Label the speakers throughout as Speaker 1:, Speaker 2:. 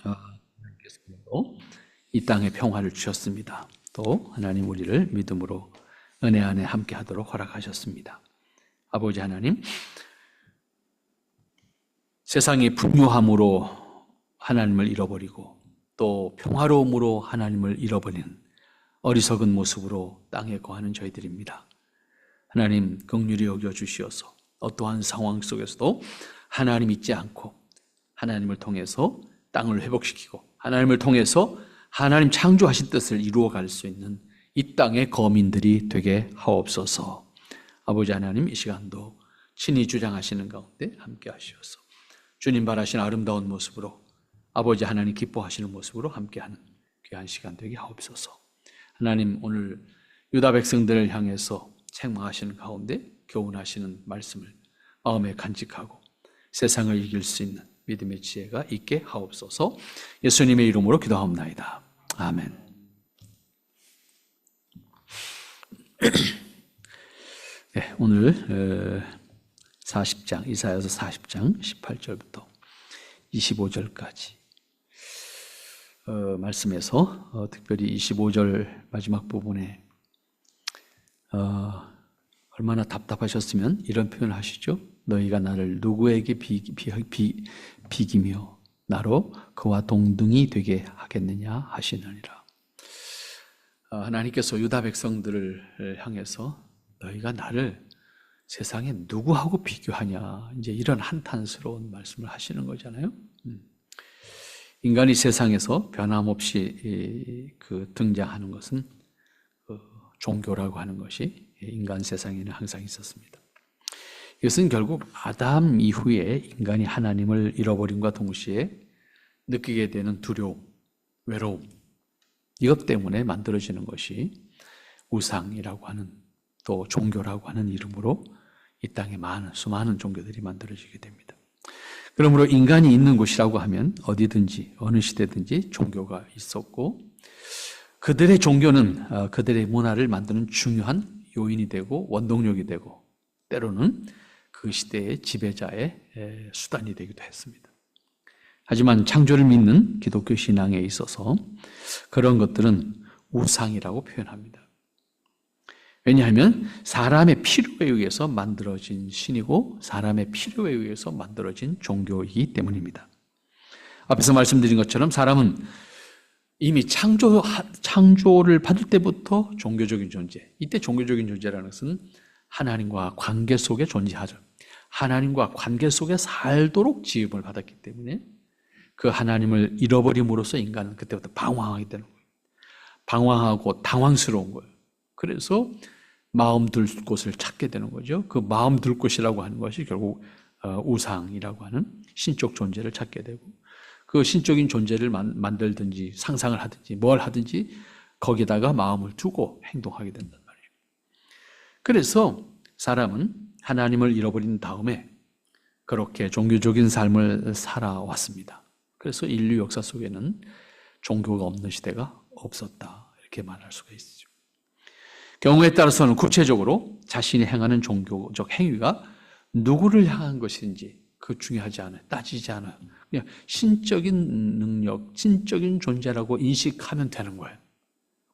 Speaker 1: 하나님께서 이 땅에 평화를 주셨습니다. 또 하나님 우리를 믿음으로 은혜 안에 함께 하도록 허락하셨습니다. 아버지 하나님, 세상이 분유함으로 하나님을 잃어버리고 또 평화로움으로 하나님을 잃어버리는 어리석은 모습으로 땅에 거하는 저희들입니다. 하나님 긍휼히 여겨주시어서 어떠한 상황 속에서도 하나님 잊지 않고 하나님을 통해서 땅을 회복시키고 하나님을 통해서 하나님 창조하신 뜻을 이루어갈 수 있는 이 땅의 거민들이 되게 하옵소서. 아버지 하나님, 이 시간도 친히 주장하시는 가운데 함께 하시어서 주님 바라시는 아름다운 모습으로 아버지 하나님 기뻐하시는 모습으로 함께하는 귀한 시간 되게 하옵소서. 하나님, 오늘 유다 백성들을 향해서 책망하시는 가운데 교훈하시는 말씀을 마음에 간직하고 세상을 이길 수 있는 믿음의 지혜가 있게 하옵소서. 예수님의 이름으로 기도하옵나이다. 아멘. 네, 오늘 40장, 이사야서 40장 18절부터 25절까지 말씀에서 특별히 25절 마지막 부분에 얼마나 답답하셨으면 이런 표현을 하시죠. 너희가 나를 누구에게 비기며 나로 그와 동등이 되게 하겠느냐 하시느니라. 하나님께서 유다 백성들을 향해서 너희가 나를 세상에 누구하고 비교하냐, 이제 이런 한탄스러운 말씀을 하시는 거잖아요. 인간이 세상에서 변함없이 등장하는 것은 종교라고 하는 것이 인간 세상에는 항상 있었습니다. 이것은 결국 아담 이후에 인간이 하나님을 잃어버림과 동시에 느끼게 되는 두려움, 외로움, 이것 때문에 만들어지는 것이 우상이라고 하는, 또 종교라고 하는 이름으로 이 땅에 수많은 종교들이 만들어지게 됩니다. 그러므로 인간이 있는 곳이라고 하면 어디든지 어느 시대든지 종교가 있었고, 그들의 종교는 그들의 문화를 만드는 중요한 요인이 되고 원동력이 되고 때로는 그 시대의 지배자의 수단이 되기도 했습니다. 하지만 창조를 믿는 기독교 신앙에 있어서 그런 것들은 우상이라고 표현합니다. 왜냐하면 사람의 필요에 의해서 만들어진 신이고 사람의 필요에 의해서 만들어진 종교이기 때문입니다. 앞에서 말씀드린 것처럼 사람은 이미 창조를 받을 때부터 종교적인 존재, 이때 종교적인 존재라는 것은 하나님과 관계 속에 존재하죠. 하나님과 관계 속에 살도록 지음을 받았기 때문에 그 하나님을 잃어버림으로써 인간은 그때부터 방황하게 되는 거예요. 방황하고 당황스러운 거예요. 그래서 마음 둘 곳을 찾게 되는 거죠. 그 마음 둘 곳이라고 하는 것이 결국 우상이라고 하는 신적 존재를 찾게 되고, 그 신적인 존재를 만들든지 상상을 하든지 뭘 하든지 거기다가 마음을 두고 행동하게 된단 말이에요. 그래서 사람은 하나님을 잃어버린 다음에 그렇게 종교적인 삶을 살아왔습니다. 그래서 인류 역사 속에는 종교가 없는 시대가 없었다, 이렇게 말할 수가 있죠. 경우에 따라서는 구체적으로 자신이 행하는 종교적 행위가 누구를 향한 것인지 그 중요하지 않아요. 따지지 않아요. 그냥 신적인 능력, 신적인 존재라고 인식하면 되는 거예요.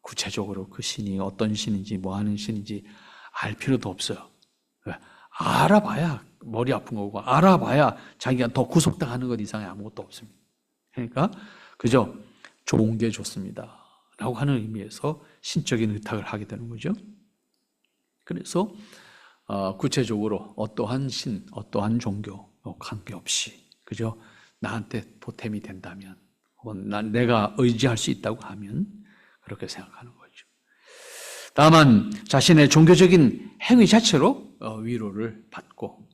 Speaker 1: 구체적으로 그 신이 어떤 신인지 뭐 하는 신인지 알 필요도 없어요. 알아봐야 머리 아픈 거고, 알아봐야 자기가 더 구속당하는 것 이상의 아무것도 없습니다. 그러니까 그저 좋은 게 좋습니다 라고 하는 의미에서 신적인 의탁을 하게 되는 거죠. 그래서 구체적으로 어떠한 신, 어떠한 종교 관계없이 그저 나한테 보탬이 된다면, 혹은 내가 의지할 수 있다고 하면 그렇게 생각하는 거죠. 다만 자신의 종교적인 행위 자체로 위로를 받고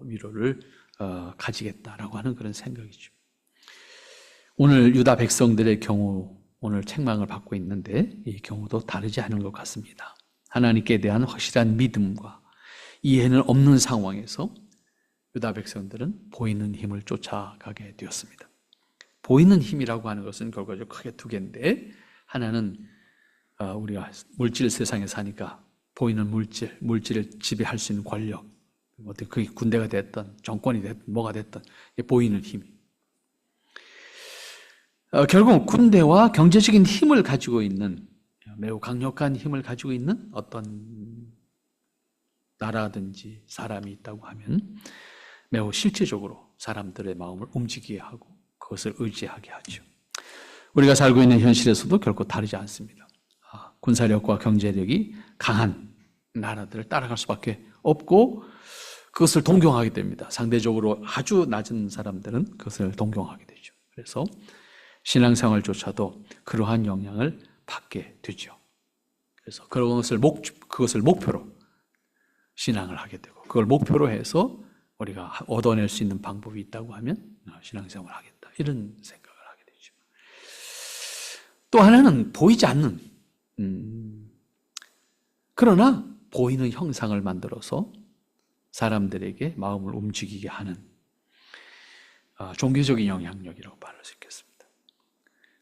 Speaker 1: 위로를 가지겠다라고 하는 그런 생각이죠. 오늘 유다 백성들의 경우, 오늘 책망을 받고 있는데 이 경우도 다르지 않은 것 같습니다. 하나님께 대한 확실한 믿음과 이해는 없는 상황에서 유다 백성들은 보이는 힘을 쫓아가게 되었습니다. 보이는 힘이라고 하는 것은 결과적으로 크게 두 개인데, 하나는 우리가 물질 세상에 사니까 보이는 물질을 지배할 수 있는 권력, 그게 군대가 됐든 정권이 됐든 뭐가 됐든 보이는 힘이. 결국 군대와 경제적인 힘을 가지고 있는, 매우 강력한 힘을 가지고 있는 어떤 나라든지 사람이 있다고 하면 매우 실제적으로 사람들의 마음을 움직이게 하고 그것을 의지하게 하죠. 우리가 살고 있는 현실에서도 결코 다르지 않습니다. 군사력과 경제력이 강한 나라들을 따라갈 수밖에 없고 그것을 동경하게 됩니다. 상대적으로 아주 낮은 사람들은 그것을 동경하게 되죠. 그래서 신앙생활조차도 그러한 영향을 받게 되죠. 그래서 그것을 목표로 신앙을 하게 되고 그걸 목표로 해서 우리가 얻어낼 수 있는 방법이 있다고 하면 신앙생활을 하겠다. 이런 생각을 하게 되죠. 또 하나는 보이지 않는 그러나 보이는 형상을 만들어서 사람들에게 마음을 움직이게 하는 종교적인 영향력이라고 말할 수 있겠습니다.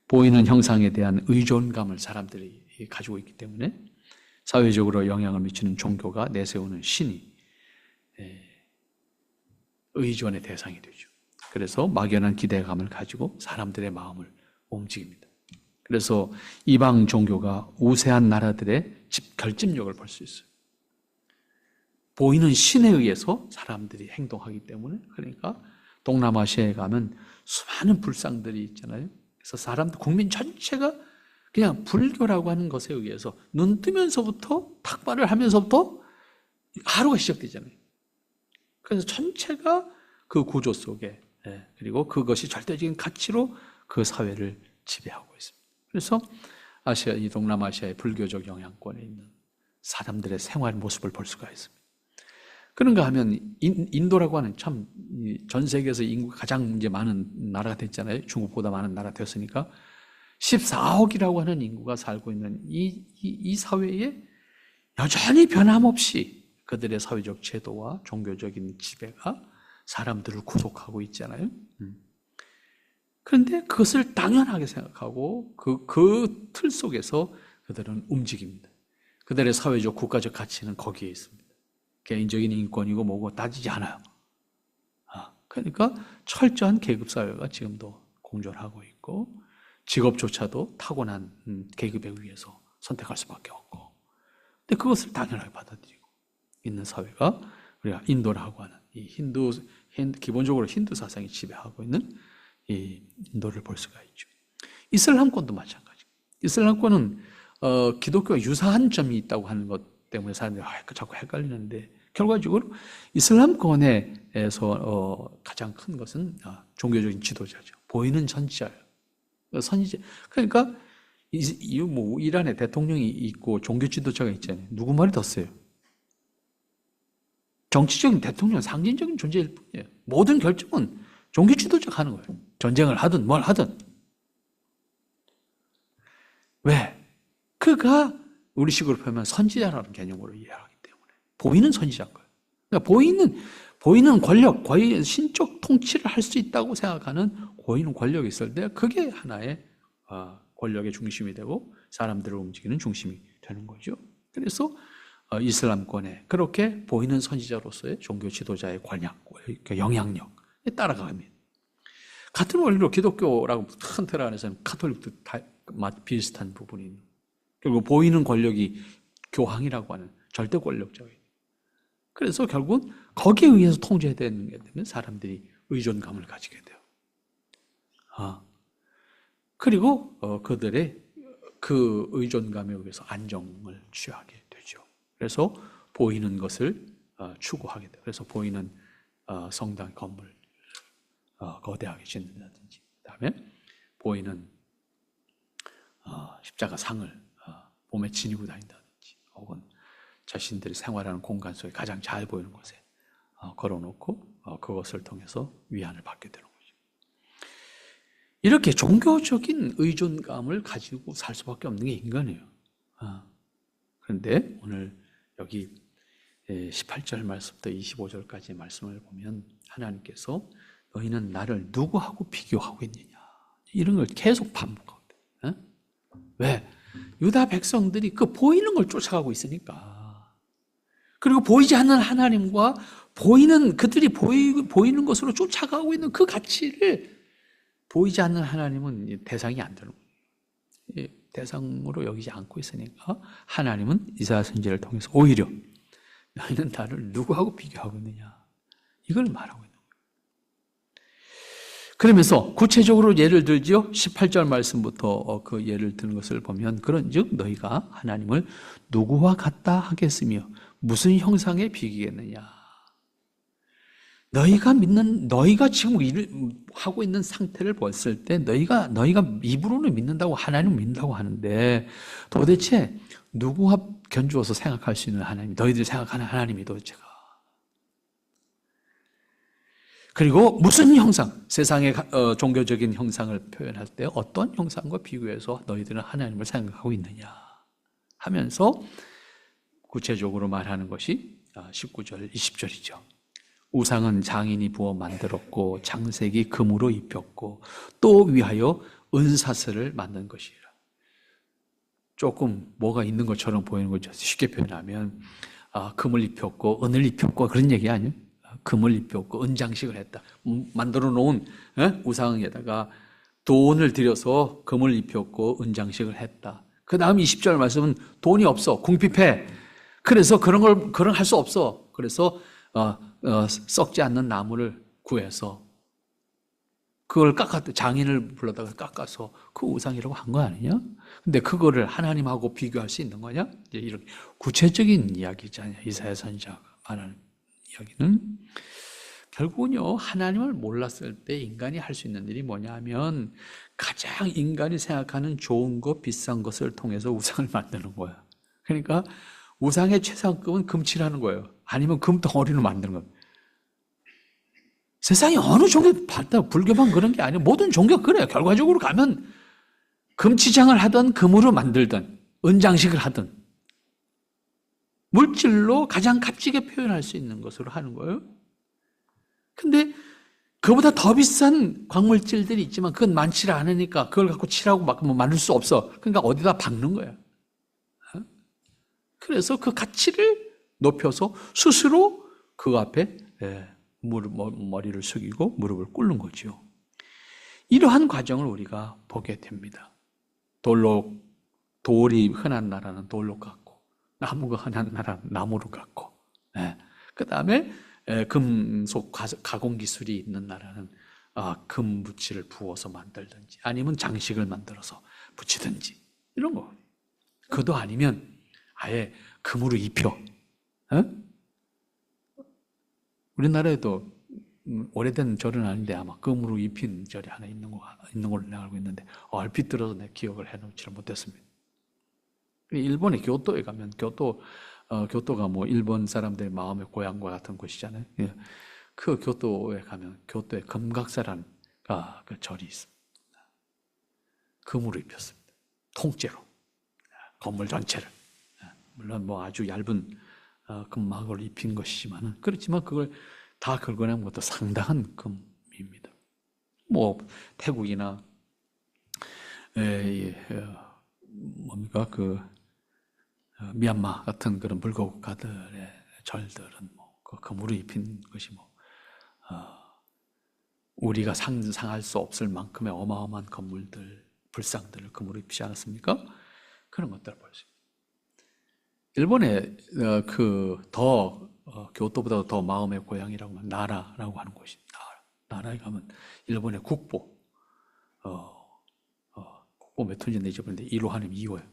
Speaker 1: 보이는 형상에 대한 의존감을 사람들이 가지고 있기 때문에 사회적으로 영향을 미치는 종교가 내세우는 신이 의존의 대상이 되죠. 그래서 막연한 기대감을 가지고 사람들의 마음을 움직입니다. 그래서 이방 종교가 우세한 나라들의 결집력을 볼 수 있어요. 보이는 신에 의해서 사람들이 행동하기 때문에, 그러니까 동남아시아에 가면 수많은 불상들이 있잖아요. 그래서 국민 전체가 그냥 불교라고 하는 것에 의해서 눈 뜨면서부터 탁발을 하면서부터 하루가 시작되잖아요. 그래서 전체가 그 구조 속에, 그리고 그것이 절대적인 가치로 그 사회를 지배하고 있습니다. 그래서 이 동남아시아의 불교적 영향권에 있는 사람들의 생활 모습을 볼 수가 있습니다. 그런가 하면 인도라고 하는 참 전 세계에서 인구가 가장 이제 많은 나라가 됐잖아요. 중국보다 많은 나라 됐으니까 14억이라고 하는 인구가 살고 있는 이 사회에 여전히 변함없이 그들의 사회적 제도와 종교적인 지배가 사람들을 구속하고 있잖아요. 그런데 그것을 당연하게 생각하고 그 틀 속에서 그들은 움직입니다. 그들의 사회적 국가적 가치는 거기에 있습니다. 개인적인 인권이고 뭐고 따지지 않아요. 그러니까 철저한 계급사회가 지금도 공존하고 있고 직업조차도 타고난 계급에 의해서 선택할 수밖에 없고, 근데 그것을 당연하게 받아들이고 있는 사회가 우리가 인도라고 하는 이 기본적으로 힌두 사상이 지배하고 있는 이 인도를 볼 수가 있죠. 이슬람권도 마찬가지. 이슬람권은 기독교와 유사한 점이 있다고 하는 것 때문에 사람들이 자꾸 헷갈리는데, 결과적으로 이슬람권에서 가장 큰 것은 종교적인 지도자죠. 보이는 선지자예요. 그러니까 이란에 대통령이 있고 종교 지도자가 있잖아요. 누구 말이 더 세요? 정치적인 대통령, 상징적인 존재일 뿐이에요. 모든 결정은 종교 지도자가 하는 거예요. 전쟁을 하든 뭘 하든. 왜? 그가 우리식으로 표현하면 선지자라는 개념으로 이해하기 때문에 보이는 선지자인 거예요. 그러니까 보이는 권력, 신적 통치를 할 수 있다고 생각하는 보이는 권력이 있을 때 그게 하나의 권력의 중심이 되고 사람들을 움직이는 중심이 되는 거죠. 그래서 이슬람권에 그렇게 보이는 선지자로서의 종교 지도자의 권력, 영향력에 따라갑니다. 같은 원리로 기독교라고 큰 틀 안에서는 카톨릭도 다 비슷한 부분이 있는, 결국 보이는 권력이 교황이라고 하는 절대 권력자예요. 그래서 결국은 거기에 의해서 통제되는 게 되면 사람들이 의존감을 가지게 돼요. 그리고 그들의 그 의존감에 의해서 안정을 취하게 되죠. 그래서 보이는 것을 추구하게 돼요. 그래서 보이는 성당 건물 거대하게 짓는다든지, 그다음에 보이는 십자가 상을 몸에 지니고 다닌다든지, 혹은 자신들이 생활하는 공간 속에 가장 잘 보이는 곳에 걸어놓고 그것을 통해서 위안을 받게 되는 거죠. 이렇게 종교적인 의존감을 가지고 살 수밖에 없는 게 인간이에요. 그런데 오늘 여기 18절 말씀부터 25절까지 말씀을 보면 하나님께서 너희는 나를 누구하고 비교하고 있느냐, 이런 걸 계속 반복하거든요. 왜? 유다 백성들이 그 보이는 걸 쫓아가고 있으니까. 그리고 보이지 않는 하나님과 그들이 보이는 것으로 쫓아가고 있는 그 가치를 보이지 않는 하나님은 대상이 안 되는 거예요. 대상으로 여기지 않고 있으니까 하나님은 이사야 선지자를 통해서 오히려 너희는 나를 누구하고 비교하고 있느냐, 이걸 말하고 있는 거예요. 그러면서 구체적으로 예를 들지요. 18절 말씀부터 그 예를 드는 것을 보면, 그런즉 너희가 하나님을 누구와 같다 하겠으며 무슨 형상에 비기겠느냐. 너희가 지금 하고 있는 상태를 봤을 때 너희가 입으로는 믿는다고, 하나님을 믿는다고 하는데 도대체 누구와 견주어서 생각할 수 있는 하나님, 너희들이 생각하는 하나님이 도대체가. 그리고 무슨 형상, 세상의 종교적인 형상을 표현할 때 어떤 형상과 비교해서 너희들은 하나님을 생각하고 있느냐 하면서 구체적으로 말하는 것이 19절, 20절이죠. 우상은 장인이 부어 만들었고 장색이 금으로 입혔고 또 위하여 은사슬을 만든 것이라. 조금 뭐가 있는 것처럼 보이는 거죠. 쉽게 표현하면 금을 입혔고 은을 입혔고 그런 얘기 아니에요? 금을 입혔고 은장식을 했다. 만들어 놓은 우상에다가 돈을 들여서 금을 입혔고 은장식을 했다. 그 다음 20절 말씀은 돈이 없어, 궁핍해. 그래서 그런 할 수 없어. 그래서 썩지 않는 나무를 구해서 그걸 장인을 불러다가 깎아서 그 우상이라고 한 거 아니냐? 근데 그거를 하나님하고 비교할 수 있는 거냐? 이제 이렇게 구체적인 이야기잖아요. 이사야 선지자가 말하는 이야기는 결국은요, 하나님을 몰랐을 때 인간이 할 수 있는 일이 뭐냐면 가장 인간이 생각하는 좋은 것, 비싼 것을 통해서 우상을 만드는 거야. 그러니까 우상의 최상급은 금칠하는 거예요. 아니면 금덩어리로 만드는 거예요. 세상에 어느 종교 봤다, 불교만 그런 게 아니에요. 모든 종교 그래요. 결과적으로 가면 금치장을 하든 금으로 만들든 은장식을 하든 물질로 가장 값지게 표현할 수 있는 것으로 하는 거예요. 근데 그보다 더 비싼 광물질들이 있지만 그건 많지 않으니까 그걸 갖고 칠하고 막 만들 수 없어. 그러니까 어디다 박는 거야. 그래서 그 가치를 높여서 스스로 그 앞에 머리를 숙이고 무릎을 꿇는 거죠. 이러한 과정을 우리가 보게 됩니다. 돌이 흔한 나라는 돌로 깎고, 나무가 흔한 나라는 나무로 깎고, 그 다음에 금속 가공 기술이 있는 나라는 금 묻이를 부어서 만들든지 아니면 장식을 만들어서 붙이든지 이런 거. 그도 아니면 아예 금으로 입혀. 우리나라에도 오래된 절은 아닌데 아마 금으로 입힌 절이 하나 있는 걸로 내가 알고 있는데 얼핏 들어서 내 기억을 해놓지를 못했습니다. 일본의 교토에 가면 교토가 뭐 일본 사람들의 마음의 고향과 같은 곳이잖아요. 그 교토에 가면 교토에 금각사라는 그 절이 있습니다. 금으로 입혔습니다. 통째로 건물 전체를. 물론 뭐 아주 얇은 금막을 입힌 것이지만은, 그렇지만 그걸 다 긁어내는 것도 상당한 금입니다. 뭐 태국이나 뭡니까 미얀마 같은 그런 불국가들의 절들은 뭐 그 금으로 입힌 것이 우리가 상상할 수 없을 만큼의 어마어마한 건물들, 불상들을 금으로 입히지 않았습니까? 그런 것들을 볼 수 있습니다. 일본에 교토보다 더 마음의 고향이라고 하면 나라라고 하는 곳이 나라에 가면 일본의 국보 몇 톤인지 잊어버렸는데 1호 아니면 2호예요.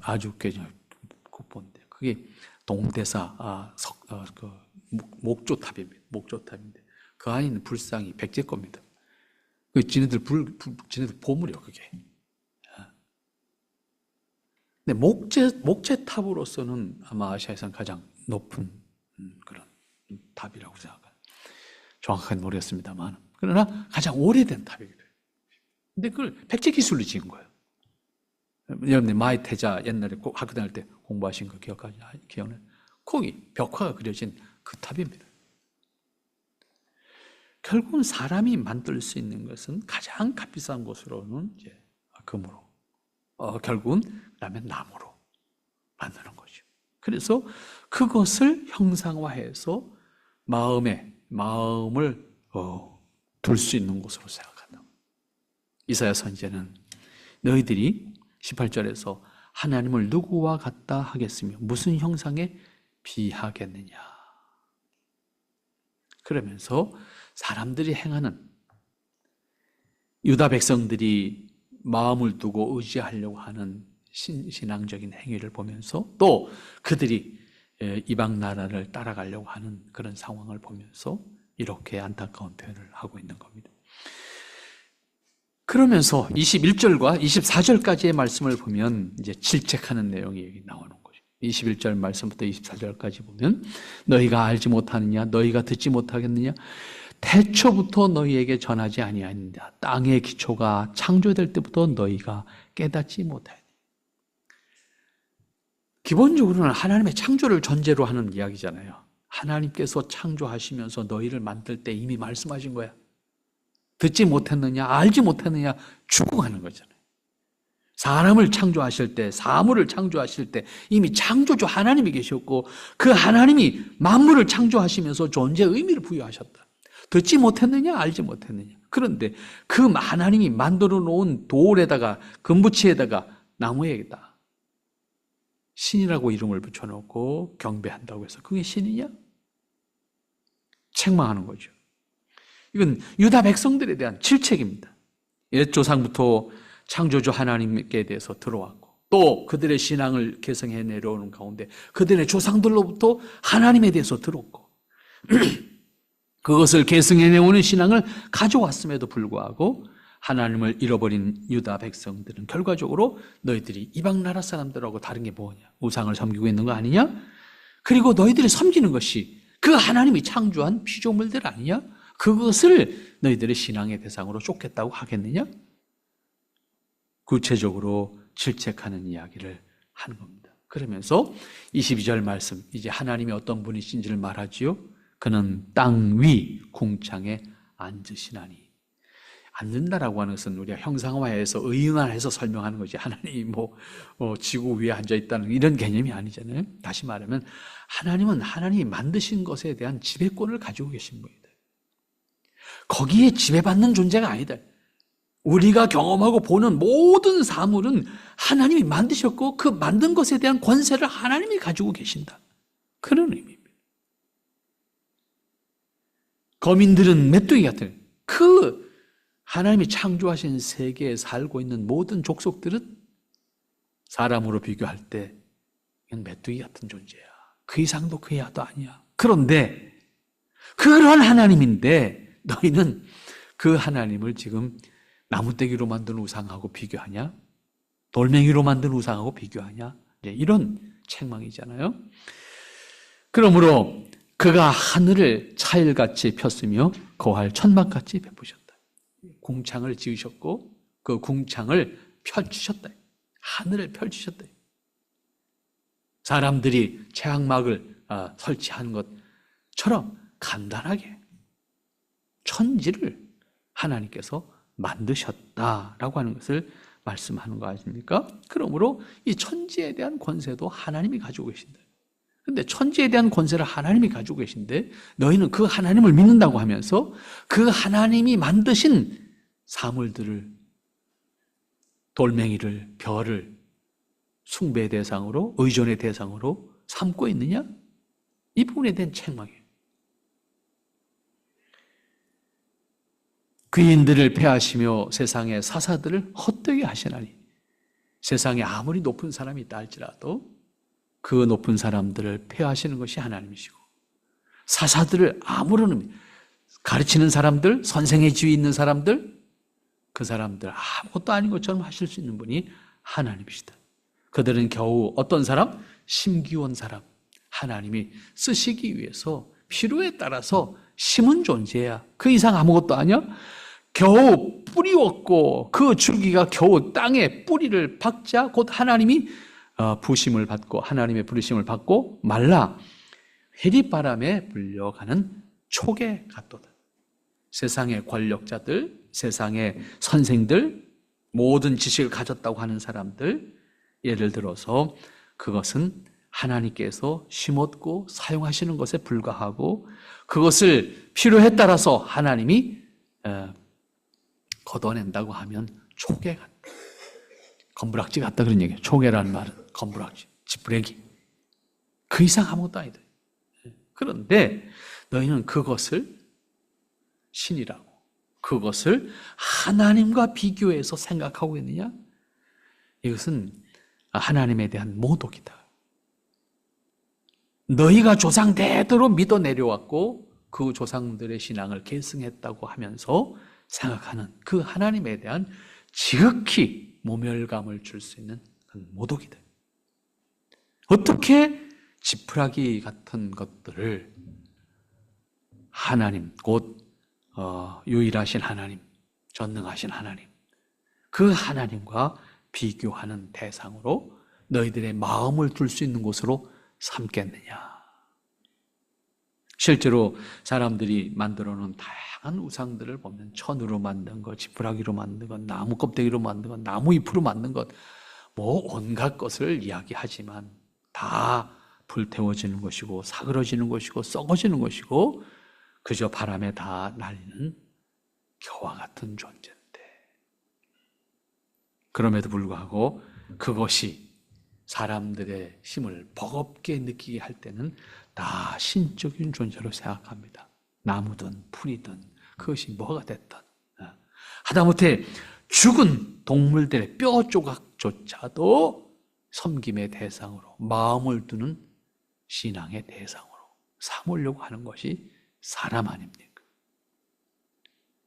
Speaker 1: 아주 굉장히 국보인데 그게 동대사 목조탑입니다. 목조탑인데 그 안에 있는 불상이 백제 겁니다. 지네들 보물이요 그게. 근데 목재탑으로서는 아마 아시아에선 가장 높은 그런 탑이라고 생각합니다. 정확하게 모르겠습니다만, 그러나 가장 오래된 탑이기도 해요. 근데 그걸 백제 기술로 지은 거예요. 여러분들 마이태자 옛날에 학교 다닐 때 공부하신 거 기억나요? 거기 벽화가 그려진 그 탑입니다. 결국은 사람이 만들 수 있는 것은 가장 값비싼 것으로는 이제 금으로, 결국은 그다음에 나무로 만드는 거죠. 그래서 그것을 형상화해서 마음을 둘 수 있는 곳으로 생각한다. 이사야 선지자는 너희들이 18절에서 하나님을 누구와 같다 하겠으며 무슨 형상에 비하겠느냐. 그러면서 사람들이 행하는 유다 백성들이 마음을 두고 의지하려고 하는 신앙적인 행위를 보면서 또 그들이 이방 나라를 따라가려고 하는 그런 상황을 보면서 이렇게 안타까운 표현을 하고 있는 겁니다. 그러면서 21절과 24절까지의 말씀을 보면 이제 질책하는 내용이 나오는 거죠. 21절 말씀부터 24절까지 보면 너희가 알지 못하느냐, 너희가 듣지 못하겠느냐, 태초부터 너희에게 전하지 아니하느냐, 땅의 기초가 창조될 때부터 너희가 깨닫지 못하느냐. 기본적으로는 하나님의 창조를 전제로 하는 이야기잖아요. 하나님께서 창조하시면서 너희를 만들 때 이미 말씀하신 거야. 듣지 못했느냐, 알지 못했느냐, 죽어가는 거잖아요. 사람을 창조하실 때, 사물을 창조하실 때 이미 창조주 하나님이 계셨고 그 하나님이 만물을 창조하시면서 존재의 의미를 부여하셨다. 듣지 못했느냐, 알지 못했느냐. 그런데 그 하나님이 만들어 놓은 돌에다가 금붙이에다가 나무에다 신이라고 이름을 붙여놓고 경배한다고 해서 그게 신이냐? 책망하는 거죠. 이건 유다 백성들에 대한 질책입니다. 옛 조상부터 창조주 하나님께 대해서 들어왔고 또 그들의 신앙을 계승해 내려오는 가운데 그들의 조상들로부터 하나님에 대해서 들었고 그것을 계승해 내오는 신앙을 가져왔음에도 불구하고 하나님을 잃어버린 유다 백성들은 결과적으로 너희들이 이방 나라 사람들하고 다른 게 뭐냐? 우상을 섬기고 있는 거 아니냐? 그리고 너희들이 섬기는 것이 그 하나님이 창조한 피조물들 아니냐? 그것을 너희들의 신앙의 대상으로 쫓겠다고 하겠느냐? 구체적으로 질책하는 이야기를 하는 겁니다. 그러면서 22절 말씀, 이제 하나님이 어떤 분이신지를 말하지요. 그는 땅 위 궁창에 앉으시나니. 앉는다라고 하는 것은 우리가 형상화해서 의인화해서 설명하는 거지 하나님이 지구 위에 앉아있다는 이런 개념이 아니잖아요. 다시 말하면 하나님은 하나님이 만드신 것에 대한 지배권을 가지고 계신 겁니다. 거기에 지배받는 존재가 아니다. 우리가 경험하고 보는 모든 사물은 하나님이 만드셨고 그 만든 것에 대한 권세를 하나님이 가지고 계신다. 그런 의미입니다. 거민들은 메뚜기 같은 그 하나님이 창조하신 세계에 살고 있는 모든 족속들은 사람으로 비교할 때 그냥 메뚜기 같은 존재야. 그 이상도 그 이하도 아니야. 그런데 그러한 하나님인데 너희는 그 하나님을 지금 나무떼기로 만든 우상하고 비교하냐? 돌멩이로 만든 우상하고 비교하냐? 이런 책망이잖아요. 그러므로 그가 하늘을 차일같이 폈으며 거할 천막같이 베푸셨다. 궁창을 지으셨고 그 궁창을 펼치셨다. 하늘을 펼치셨다. 사람들이 채학막을 설치한 것처럼 간단하게 천지를 하나님께서 만드셨다라고 하는 것을 말씀하는 거 아닙니까? 그러므로 이 천지에 대한 권세도 하나님이 가지고 계신다. 그런데 천지에 대한 권세를 하나님이 가지고 계신데 너희는 그 하나님을 믿는다고 하면서 그 하나님이 만드신 사물들을, 돌멩이를, 별을 숭배의 대상으로, 의존의 대상으로 삼고 있느냐? 이 부분에 대한 책망이에요. 귀인들을 폐하시며 세상의 사사들을 헛되게 하시나니. 세상에 아무리 높은 사람이 있다 할지라도 그 높은 사람들을 폐하시는 것이 하나님이시고 사사들을 아무런 의미, 가르치는 사람들, 선생의 지위 있는 사람들, 그 사람들 아무것도 아닌 것처럼 하실 수 있는 분이 하나님이시다. 그들은 겨우 어떤 사람? 심기온 사람. 하나님이 쓰시기 위해서 필요에 따라서 심은 존재야. 그 이상 아무것도 아니야? 겨우 뿌리웠고 그 줄기가 겨우 땅에 뿌리를 박자 곧 하나님이 부심을 받고 하나님의 부르심을 받고 말라 회리바람에 불려가는 촉에 같도다. 세상의 권력자들, 세상의 선생들, 모든 지식을 가졌다고 하는 사람들, 예를 들어서 그것은 하나님께서 심었고 사용하시는 것에 불과하고 그것을 필요에 따라서 하나님이 걷어낸다고 하면 초계 같다. 검부락지 같다 그런 얘기예요. 초계라는 말은 검부락지, 지푸레기. 그 이상 아무것도 아니다. 그런데 너희는 그것을 신이라고, 그것을 하나님과 비교해서 생각하고 있느냐? 이것은 하나님에 대한 모독이다. 너희가 조상 대대로 믿어 내려왔고 그 조상들의 신앙을 계승했다고 하면서 생각하는 그 하나님에 대한 지극히 모멸감을 줄 수 있는 모독이다. 어떻게 지푸라기 같은 것들을 하나님, 곧 유일하신 하나님, 전능하신 하나님, 그 하나님과 비교하는 대상으로 너희들의 마음을 둘 수 있는 곳으로 삼겠느냐. 실제로 사람들이 만들어 놓은 다양한 우상들을 보면 천으로 만든 것, 지푸라기로 만든 것, 나무 껍데기로 만든 것, 나무 잎으로 만든 것, 뭐 온갖 것을 이야기하지만 다 불태워지는 것이고 사그러지는 것이고 썩어지는 것이고 그저 바람에 다 날리는 겨와 같은 존재인데, 그럼에도 불구하고 그것이 사람들의 힘을 버겁게 느끼게 할 때는 다 신적인 존재로 생각합니다. 나무든 풀이든 그것이 뭐가 됐든. 하다못해 죽은 동물들의 뼈 조각조차도 섬김의 대상으로, 마음을 두는 신앙의 대상으로 삼으려고 하는 것이 사람 아닙니까?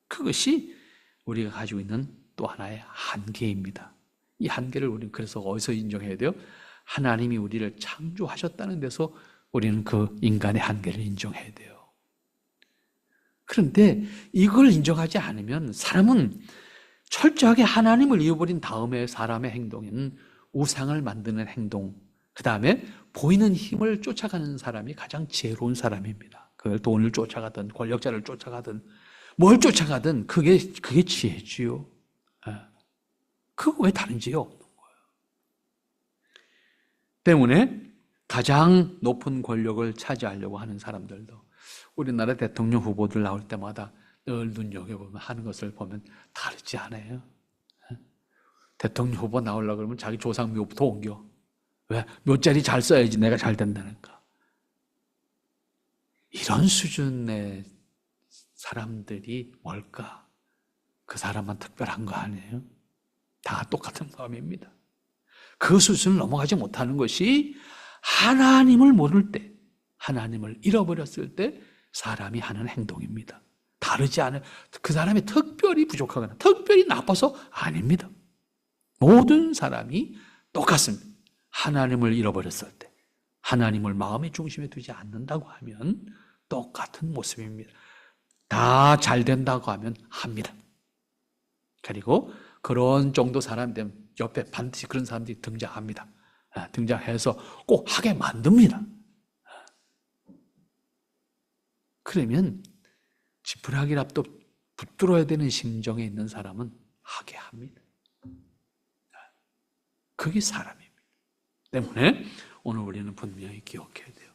Speaker 1: 그것이 우리가 가지고 있는 또 하나의 한계입니다. 이 한계를 우리는 그래서 어디서 인정해야 돼요? 하나님이 우리를 창조하셨다는 데서 우리는 그 인간의 한계를 인정해야 돼요. 그런데 이걸 인정하지 않으면 사람은 철저하게 하나님을 잃어버린 다음에 사람의 행동에는 우상을 만드는 행동, 그 다음에 보이는 힘을 쫓아가는 사람이 가장 지혜로운 사람입니다. 그걸 돈을 쫓아가든 권력자를 쫓아가든 뭘 쫓아가든 그게 지혜지요. 그거 왜 다른 지혜가 없는 거예요? 때문에 가장 높은 권력을 차지하려고 하는 사람들도 우리나라 대통령 후보들 나올 때마다 늘 눈여겨보면 하는 것을 보면 다르지 않아요? 대통령 후보 나오려고 그러면 자기 조상 묘부터 옮겨. 왜? 묘자리 잘 써야지 내가 잘 된다니까. 이런 수준의 사람들이 뭘까? 그 사람만 특별한 거 아니에요? 다 똑같은 마음입니다. 그 수준을 넘어가지 못하는 것이 하나님을 모를 때, 하나님을 잃어버렸을 때 사람이 하는 행동입니다. 다르지 않아요. 그 사람이 특별히 부족하거나 특별히 나빠서 아닙니다. 모든 사람이 똑같습니다. 하나님을 잃어버렸을 때, 하나님을 마음의 중심에 두지 않는다고 하면 똑같은 모습입니다. 다 잘 된다고 하면 합니다. 그리고 그런 정도 사람 되면 옆에 반드시 그런 사람들이 등장합니다. 등장해서 꼭 하게 만듭니다. 그러면 지푸라기라도 붙들어야 되는 심정에 있는 사람은 하게 합니다. 그게 사람입니다. 때문에 오늘 우리는 분명히 기억해야 돼요.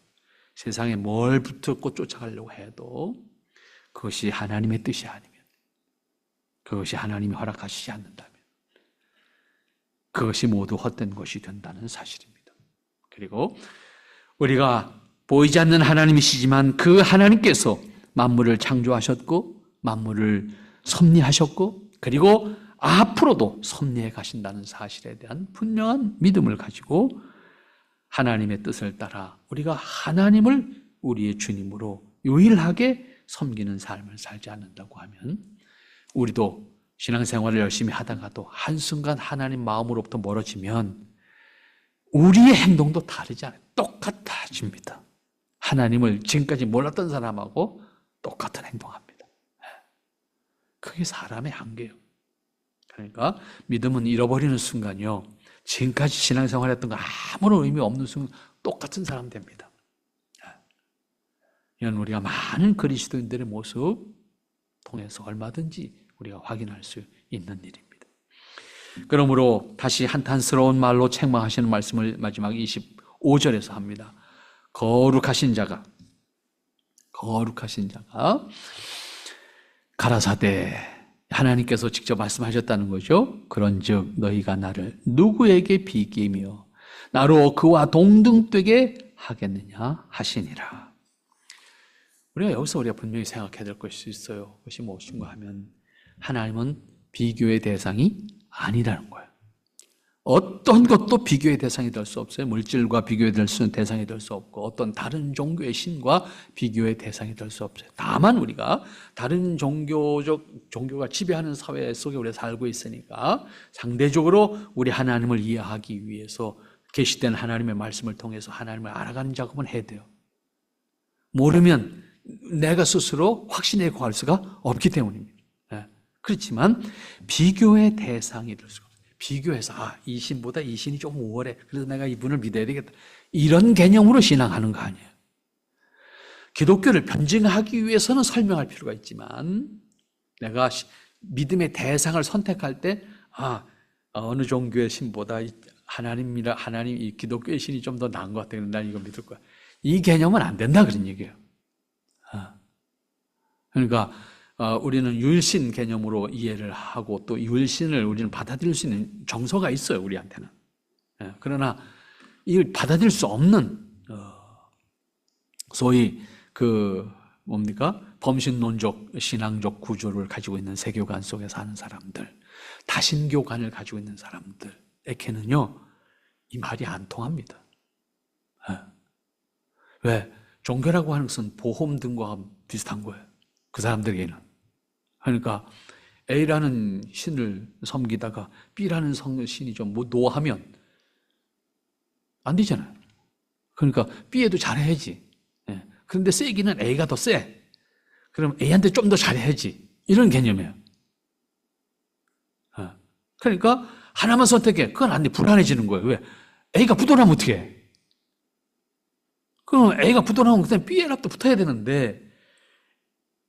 Speaker 1: 세상에 뭘 붙잡고 쫓아가려고 해도 그것이 하나님의 뜻이 아니면, 그것이 하나님이 허락하시지 않는다면 그것이 모두 헛된 것이 된다는 사실입니다. 그리고 우리가 보이지 않는 하나님이시지만 그 하나님께서 만물을 창조하셨고 만물을 섭리하셨고 그리고 앞으로도 섭리해 가신다는 사실에 대한 분명한 믿음을 가지고 하나님의 뜻을 따라 우리가 하나님을 우리의 주님으로 유일하게 섬기는 삶을 살지 않는다고 하면 우리도 신앙생활을 열심히 하다가도 한순간 하나님 마음으로부터 멀어지면 우리의 행동도 다르지 않아요. 똑같아집니다. 하나님을 지금까지 몰랐던 사람하고 똑같은 행동합니다. 그게 사람의 한계예요. 그러니까 믿음은 잃어버리는 순간이요, 지금까지 신앙생활했던 거 아무런 의미 없는 순간 똑같은 사람 됩니다. 이건 우리가 많은 그리스도인들의 모습 통해서 얼마든지 우리가 확인할 수 있는 일입니다. 그러므로 다시 한탄스러운 말로 책망하시는 말씀을 마지막 25절에서 합니다. 거룩하신 자가 가라사대 하나님께서 직접 말씀하셨다는 거죠. 그런즉 너희가 나를 누구에게 비기며 나로 그와 동등되게 하겠느냐 하시니라. 우리가 분명히 생각해야 될 것이 있어요. 그것이 무엇인가 하면 하나님은 비교의 대상이 아니라는 거예요. 어떤 것도 비교의 대상이 될 수 없어요. 물질과 비교의 대상이 될 수 없고 어떤 다른 종교의 신과 비교의 대상이 될 수 없어요. 다만 우리가 다른 종교가 지배하는 사회 속에 우리가 살고 있으니까 상대적으로 우리 하나님을 이해하기 위해서 계시된 하나님의 말씀을 통해서 하나님을 알아가는 작업은 해야 돼요. 모르면 내가 스스로 확신에 구할 수가 없기 때문입니다. 그렇지만 비교의 대상이 될 수가 없어요. 비교해서 이 신보다 이 신이 좀 우월해. 그래서 내가 이분을 믿어야 되겠다. 이런 개념으로 신앙하는 거 아니에요. 기독교를 변증하기 위해서는 설명할 필요가 있지만 내가 믿음의 대상을 선택할 때 어느 종교의 신보다 하나님 이 기독교의 신이 좀 더 나은 것 같아. 난 이거 믿을 거야. 이 개념은 안 된다 그런 얘기예요. 그러니까 우리는 율신 개념으로 이해를 하고 또 율신을 우리는 받아들일 수 있는 정서가 있어요, 우리한테는. 그러나 이걸 받아들일 수 없는 소위 범신론적 신앙적 구조를 가지고 있는 세교관 속에 사는 사람들, 다신교관을 가지고 있는 사람들에게는요, 이 말이 안 통합니다. 왜? 종교라고 하는 것은 보험 등과 비슷한 거예요. 그 사람들에게는. 그러니까 A라는 신을 섬기다가 B라는 신이 좀 노하면 안 되잖아요. 그러니까 B에도 잘해야지. 그런데 세기는 A가 더 세. 그럼 A한테 좀 더 잘해야지. 이런 개념이에요. 그러니까 하나만 선택해. 그건 안 돼. 불안해지는 거예요. 왜? A가 부도나면 어떻게 해? 그럼 A가 부도나면 그냥 B에라도 붙어야 되는데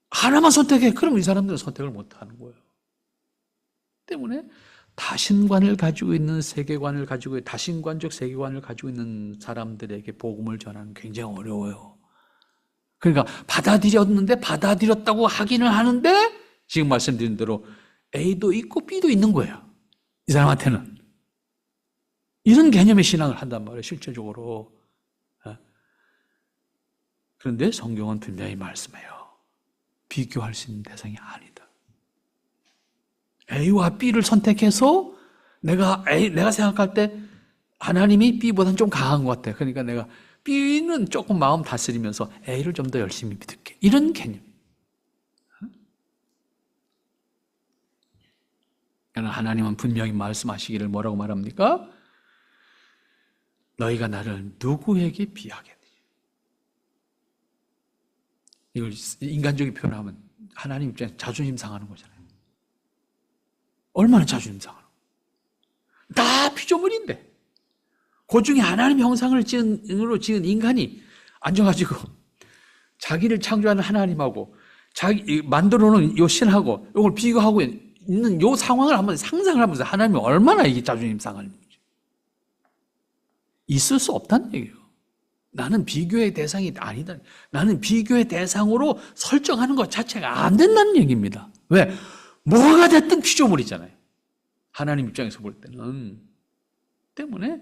Speaker 1: 하나만 선택해. 그럼 이 사람들은 선택을 못하는 거예요. 때문에 다신관을 가지고 있는 세계관을 가지고 다신관적 세계관을 가지고 있는 사람들에게 복음을 전하는 굉장히 어려워요. 그러니까 받아들였다고 하기는 하는데 지금 말씀드린 대로 A도 있고 B도 있는 거예요. 이 사람한테는. 이런 개념의 신앙을 한단 말이에요. 실제적으로. 그런데 성경은 분명히 말씀해요. 비교할 수 있는 대상이 아니다. A와 B를 선택해서 내가 생각할 때 하나님이 B보다는 좀 강한 것 같아. 그러니까 내가 B는 조금 마음 다스리면서 A를 좀 더 열심히 믿을게. 이런 개념. 그러나 하나님은 분명히 말씀하시기를 뭐라고 말합니까? 너희가 나를 누구에게 비하겠느냐. 이걸 인간적인 표현하면 하나님 입장에서 자존심 상하는 거잖아요. 얼마나 자존심 상하는 다 피조물인데 그 중에 하나님 형상으로 지은 인간이 앉아가지고 자기를 창조하는 하나님하고 자기 만들어 놓은 요 신하고 이걸 비교하고 있는 요 상황을 한번 상상을 하면서 하나님이 얼마나 이게 자존심 상하는지 있을 수 없다는 얘기예요. 나는 비교의 대상이 아니다. 나는 비교의 대상으로 설정하는 것 자체가 안 된다는 얘기입니다. 왜? 뭐가 됐든 피조물이잖아요. 하나님 입장에서 볼 때는. 때문에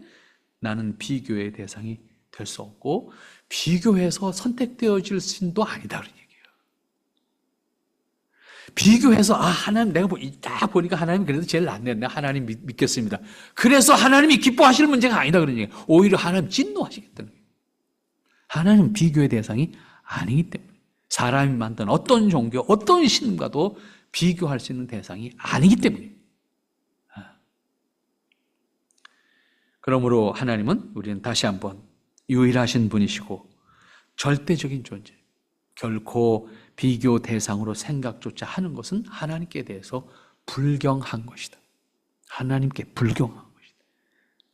Speaker 1: 나는 비교의 대상이 될 수 없고 비교해서 선택되어질 신도 아니다 그런 얘기예요. 비교해서 하나님 내가 딱 보니까 하나님 그래도 제일 낫네. 내가 하나님 믿겠습니다. 그래서 하나님이 기뻐하실 문제가 아니다 그런 얘기예요. 오히려 하나님 진노하시겠다는 거예요. 하나님은 비교의 대상이 아니기 때문에 사람이 만든 어떤 종교, 어떤 신과도 비교할 수 있는 대상이 아니기 때문에 그러므로 하나님은 우리는 다시 한번 유일하신 분이시고 절대적인 존재, 결코 비교 대상으로 생각조차 하는 것은 하나님께 대해서 불경한 것이다. 하나님께 불경한 것이다.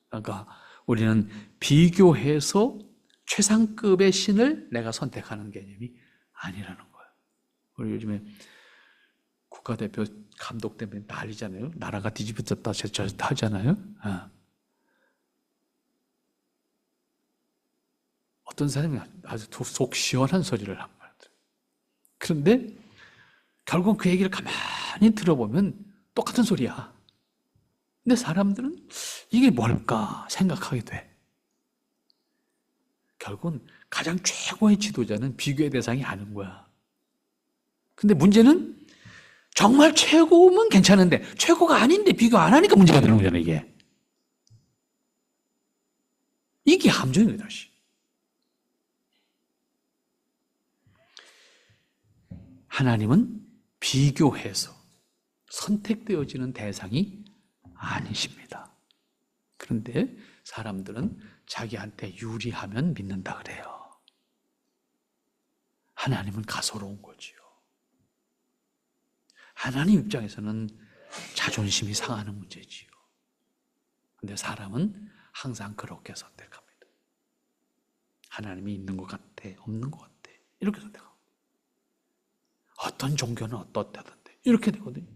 Speaker 1: 그러니까 우리는 비교해서 최상급의 신을 내가 선택하는 개념이 아니라는 거예요. 우리 요즘에 국가대표 감독 때문에 난리잖아요. 나라가 뒤집어졌다 저졌다 하잖아요. 어떤 사람이 아주 속 시원한 소리를 한 말들. 그런데 결국 그 얘기를 가만히 들어보면 똑같은 소리야. 근데 사람들은 이게 뭘까 생각하게 돼. 결국은 가장 최고의 지도자는 비교의 대상이 아닌 거야. 근데 문제는 정말 최고면 괜찮은데 최고가 아닌데 비교 안 하니까 문제가 되는 거잖아, 이게. 이게 함정이에요, 다시. 하나님은 비교해서 선택되어지는 대상이 아니십니다. 그런데 사람들은 자기한테 유리하면 믿는다 그래요. 하나님은 가소로운 거지요. 하나님 입장에서는 자존심이 상하는 문제지요. 그런데 사람은 항상 그렇게 선택합니다. 하나님이 있는 것 같아, 없는 것 같아, 이렇게 선택하고, 어떤 종교는 어떻다던데 이렇게 되거든요.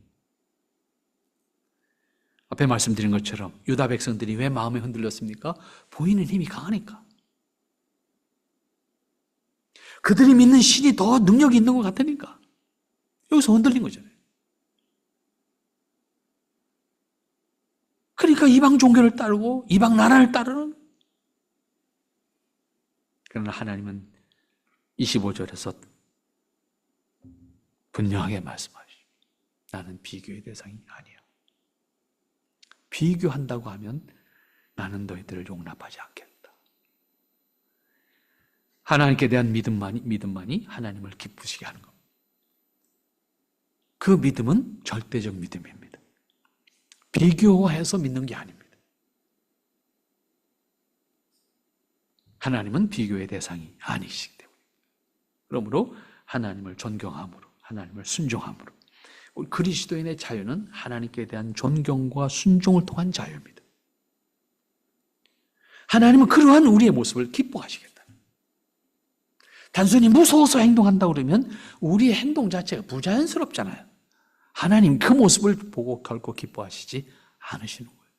Speaker 1: 앞에 말씀드린 것처럼 유다 백성들이 왜 마음에 흔들렸습니까? 보이는 힘이 강하니까. 그들이 믿는 신이 더 능력이 있는 것 같으니까 여기서 흔들린 거잖아요. 그러니까 이방 종교를 따르고 이방 나라를 따르는. 그러나 하나님은 25절에서 분명하게 말씀하시죠. 나는 비교의 대상이 아니야. 비교한다고 하면 나는 너희들을 용납하지 않겠다. 하나님께 대한 믿음만이 하나님을 기쁘시게 하는 겁니다. 그 믿음은 절대적 믿음입니다. 비교해서 믿는 게 아닙니다. 하나님은 비교의 대상이 아니시기 때문에. 그러므로 하나님을 존경함으로, 하나님을 순종함으로, 우리 그리스도인의 자유는 하나님께 대한 존경과 순종을 통한 자유입니다. 하나님은 그러한 우리의 모습을 기뻐하시겠다. 단순히 무서워서 행동한다고 그러면 우리의 행동 자체가 부자연스럽잖아요. 하나님 그 모습을 보고 결코 기뻐하시지 않으시는 거예요.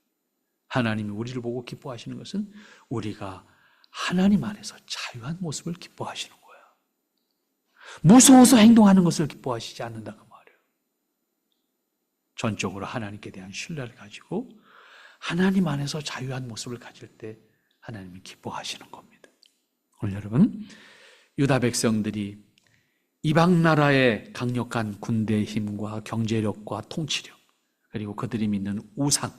Speaker 1: 하나님이 우리를 보고 기뻐하시는 것은 우리가 하나님 안에서 자유한 모습을 기뻐하시는 거예요. 무서워서 행동하는 것을 기뻐하시지 않는다 그 말이에요. 전적으로 하나님께 대한 신뢰를 가지고 하나님 안에서 자유한 모습을 가질 때 하나님이 기뻐하시는 겁니다. 오늘 여러분, 유다 백성들이 이방 나라의 강력한 군대의 힘과 경제력과 통치력, 그리고 그들이 믿는 우상,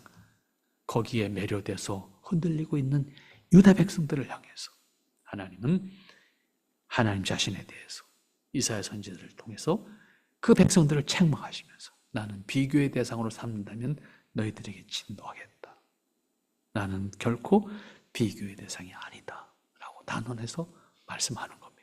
Speaker 1: 거기에 매료돼서 흔들리고 있는 유다 백성들을 향해서 하나님은 하나님 자신에 대해서 이사야 선지자를 통해서 그 백성들을 책망하시면서 나는 비교의 대상으로 삼는다면 너희들에게 진노하겠다. 나는 결코 비교의 대상이 아니다 라고 단언해서 말씀하는 겁니다.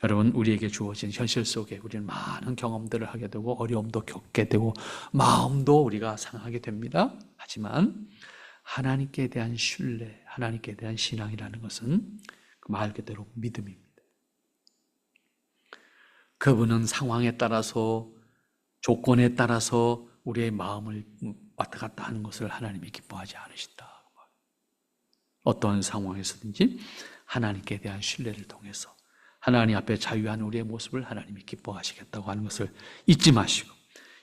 Speaker 1: 여러분, 우리에게 주어진 현실 속에 우리는 많은 경험들을 하게 되고 어려움도 겪게 되고 마음도 우리가 상하게 됩니다. 하지만 하나님께 대한 신뢰, 하나님께 대한 신앙이라는 것은 그 말 그대로 믿음입니다. 그분은 상황에 따라서, 조건에 따라서 우리의 마음을 왔다 갔다 하는 것을 하나님이 기뻐하지 않으신다. 어떤 상황에서든지 하나님께 대한 신뢰를 통해서 하나님 앞에 자유한 우리의 모습을 하나님이 기뻐하시겠다고 하는 것을 잊지 마시고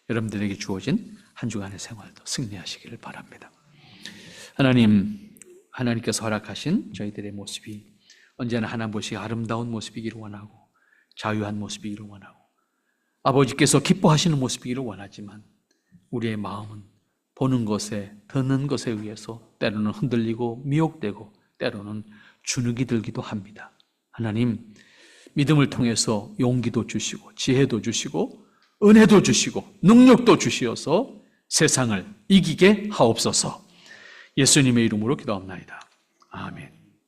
Speaker 1: 여러분들에게 주어진 한 주간의 생활도 승리하시기를 바랍니다. 하나님께서 허락하신 저희들의 모습이 언제나 하나님 보시기 아름다운 모습이기를 원하고 자유한 모습이기를 원하고 아버지께서 기뻐하시는 모습이기를 원하지만 우리의 마음은 보는 것에, 듣는 것에 의해서 때로는 흔들리고 미혹되고 때로는 주눅이 들기도 합니다. 하나님, 믿음을 통해서 용기도 주시고 지혜도 주시고 은혜도 주시고 능력도 주시어서 세상을 이기게 하옵소서. 예수님의 이름으로 기도합나이다. 아멘.